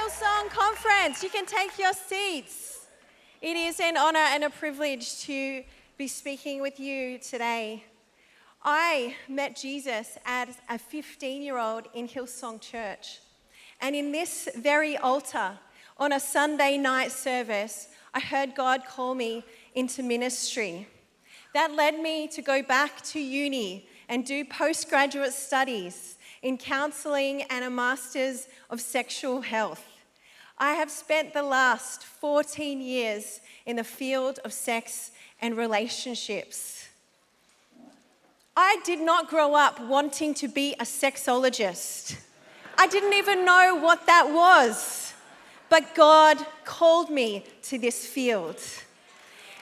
Hillsong Conference. You can take your seats. It is an honor and a privilege to be speaking with you today. I met Jesus as a 15-year-old in Hillsong Church. And in this very altar, on a Sunday night service, I heard God call me into ministry. That led me to go back to uni and do postgraduate studies in counselling and a Master's of Sexual Health. I have spent the last 14 years in the field of sex and relationships. I did not grow up wanting to be a sexologist. I didn't even know what that was, but God called me to this field.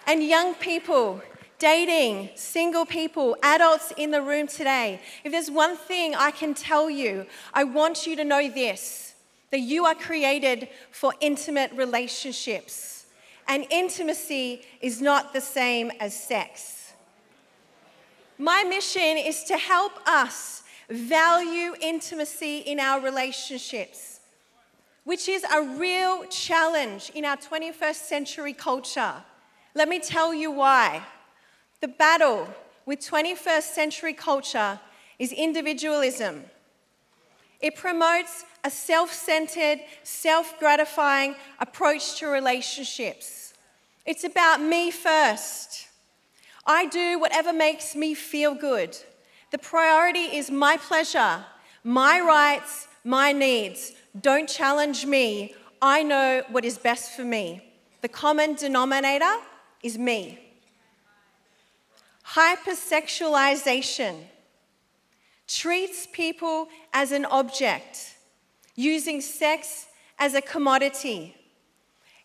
And young people, dating, single people, adults in the room today, if there's one thing I can tell you, I want you to know this, that you are created for intimate relationships. And intimacy is not the same as sex. My mission is to help us value intimacy in our relationships, which is a real challenge in our 21st century culture. Let me tell you why. The battle with 21st century culture is individualism. It promotes a self-centered, self-gratifying approach to relationships. It's about me first. I do whatever makes me feel good. The priority is my pleasure, my rights, my needs. Don't challenge me. I know what is best for me. The common denominator is me. Hypersexualization treats people as an object, using sex as a commodity.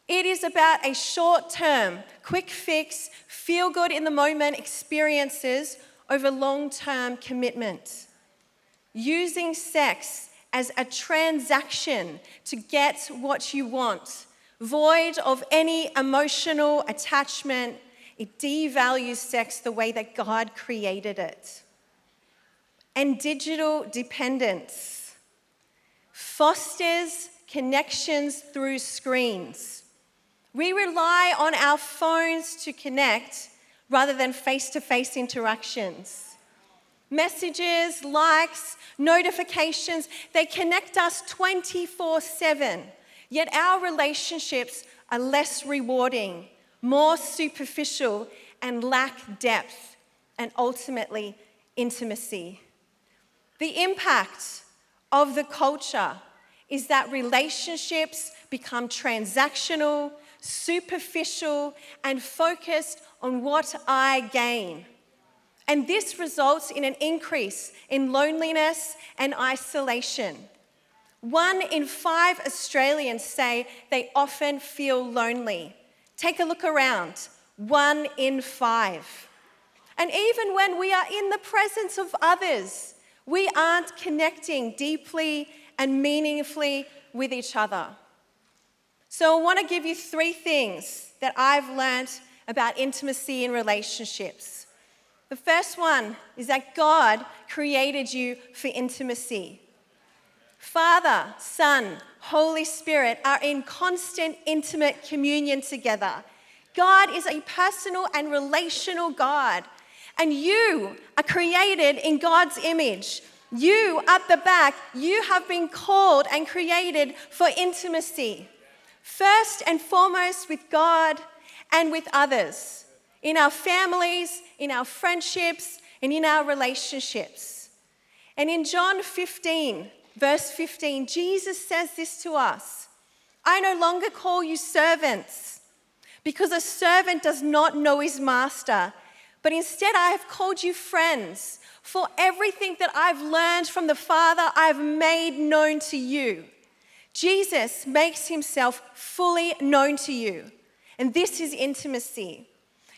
It is about a short-term, quick fix, feel-good in the moment experiences over long-term commitment. Using sex as a transaction to get what you want, void of any emotional attachment. It devalues sex the way that God created it. And digital dependence fosters connections through screens. We rely on our phones to connect rather than face-to-face interactions. Messages, likes, notifications, they connect us 24/7, yet our relationships are less rewarding, more superficial, and lack depth, and ultimately intimacy. The impact of the culture is that relationships become transactional, superficial, and focused on what I gain. And this results in an increase in loneliness and isolation. 1 in 5 Australians say they often feel lonely. Take a look around, 1 in 5. And even when we are in the presence of others, we aren't connecting deeply and meaningfully with each other. So I want to give you 3 things that I've learned about intimacy in relationships. The first one is that God created you for intimacy. Father, Son, Holy Spirit are in constant, intimate communion together. God is a personal and relational God. And you are created in God's image. You, at the back, you have been called and created for intimacy. First and foremost with God and with others. In our families, in our friendships, and in our relationships. And in John 15, verse 15, Jesus says this to us. I no longer call you servants, because a servant does not know his master, but instead I have called you friends, for everything that I've learned from the Father I've made known to you. Jesus makes himself fully known to you, and this is intimacy.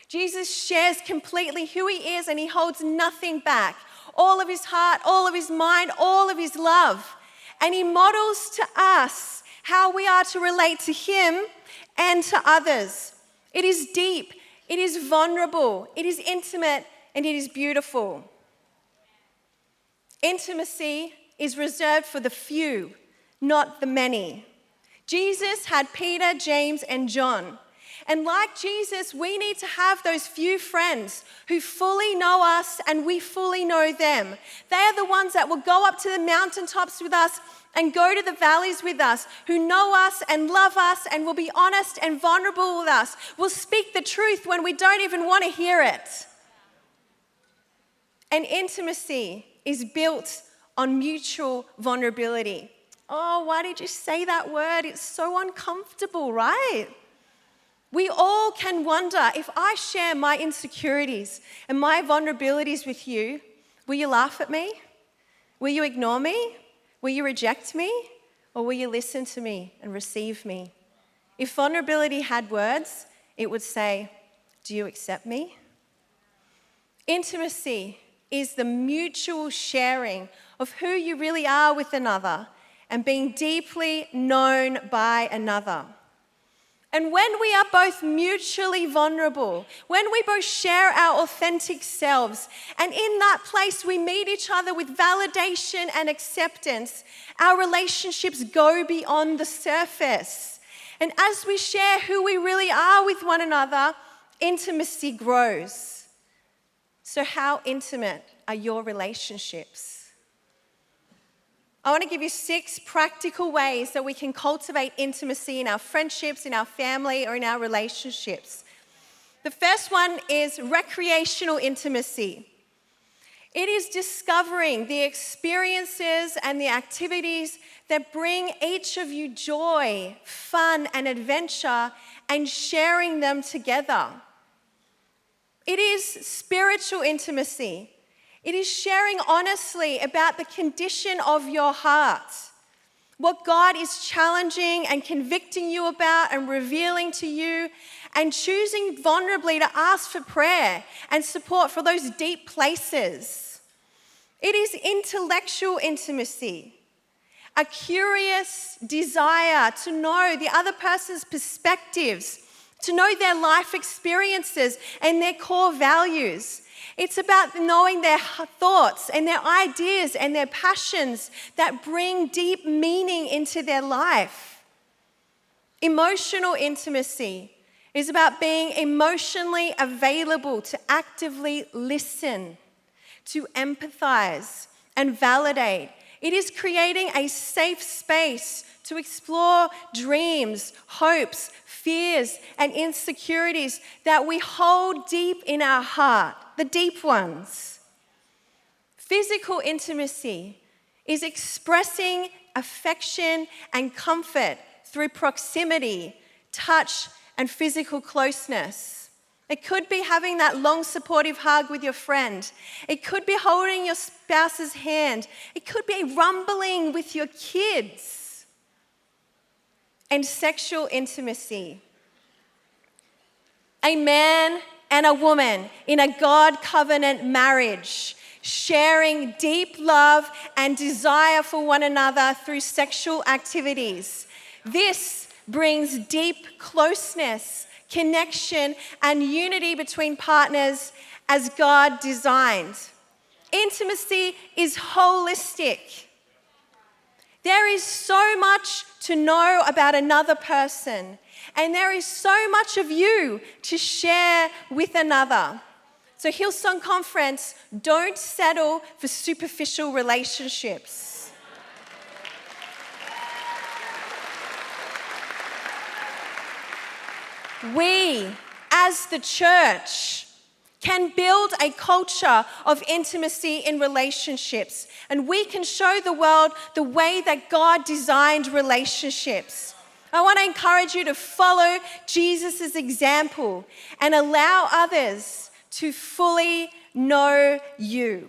Jesus shares completely who he is, and he holds nothing back. All of his heart, all of his mind, all of his love. And he models to us how we are to relate to him and to others. It is deep, it is vulnerable, it is intimate, and it is beautiful. Intimacy is reserved for the few, not the many. Jesus had Peter, James, and John. And like Jesus, we need to have those few friends who fully know us and we fully know them. They are the ones that will go up to the mountaintops with us and go to the valleys with us, who know us and love us and will be honest and vulnerable with us, will speak the truth when we don't even want to hear it. And intimacy is built on mutual vulnerability. Oh, why did you say that word? It's so uncomfortable, right? We all can wonder, if I share my insecurities and my vulnerabilities with you, will you laugh at me? Will you ignore me? Will you reject me? Or will you listen to me and receive me? If vulnerability had words, it would say, do you accept me? Intimacy is the mutual sharing of who you really are with another and being deeply known by another. And when we are both mutually vulnerable, when we both share our authentic selves, and in that place we meet each other with validation and acceptance, our relationships go beyond the surface. And as we share who we really are with one another, intimacy grows. So how intimate are your relationships? I want to give you 6 practical ways that we can cultivate intimacy in our friendships, in our family, or in our relationships. The first one is recreational intimacy. It is discovering the experiences and the activities that bring each of you joy, fun, and adventure, and sharing them together. It is spiritual intimacy. It is sharing honestly about the condition of your heart, what God is challenging and convicting you about and revealing to you, and choosing vulnerably to ask for prayer and support for those deep places. It is intellectual intimacy, a curious desire to know the other person's perspectives, to know their life experiences and their core values. It's about knowing their thoughts and their ideas and their passions that bring deep meaning into their life. Emotional intimacy is about being emotionally available to actively listen, to empathize and validate. It is creating a safe space to explore dreams, hopes, fears, and insecurities that we hold deep in our heart, the deep ones. Physical intimacy is expressing affection and comfort through proximity, touch, and physical closeness. It could be having that long supportive hug with your friend. It could be holding your spouse's hand. It could be rumbling with your kids. And sexual intimacy. A man and a woman in a God covenant marriage, sharing deep love and desire for one another through sexual activities. This brings deep closeness, connection, and unity between partners as God designed. Intimacy is holistic. There is so much to know about another person, and there is so much of you to share with another. So Hillsong Conference, don't settle for superficial relationships. We, as the church, can build a culture of intimacy in relationships, and we can show the world the way that God designed relationships. I want to encourage you to follow Jesus' example and allow others to fully know you.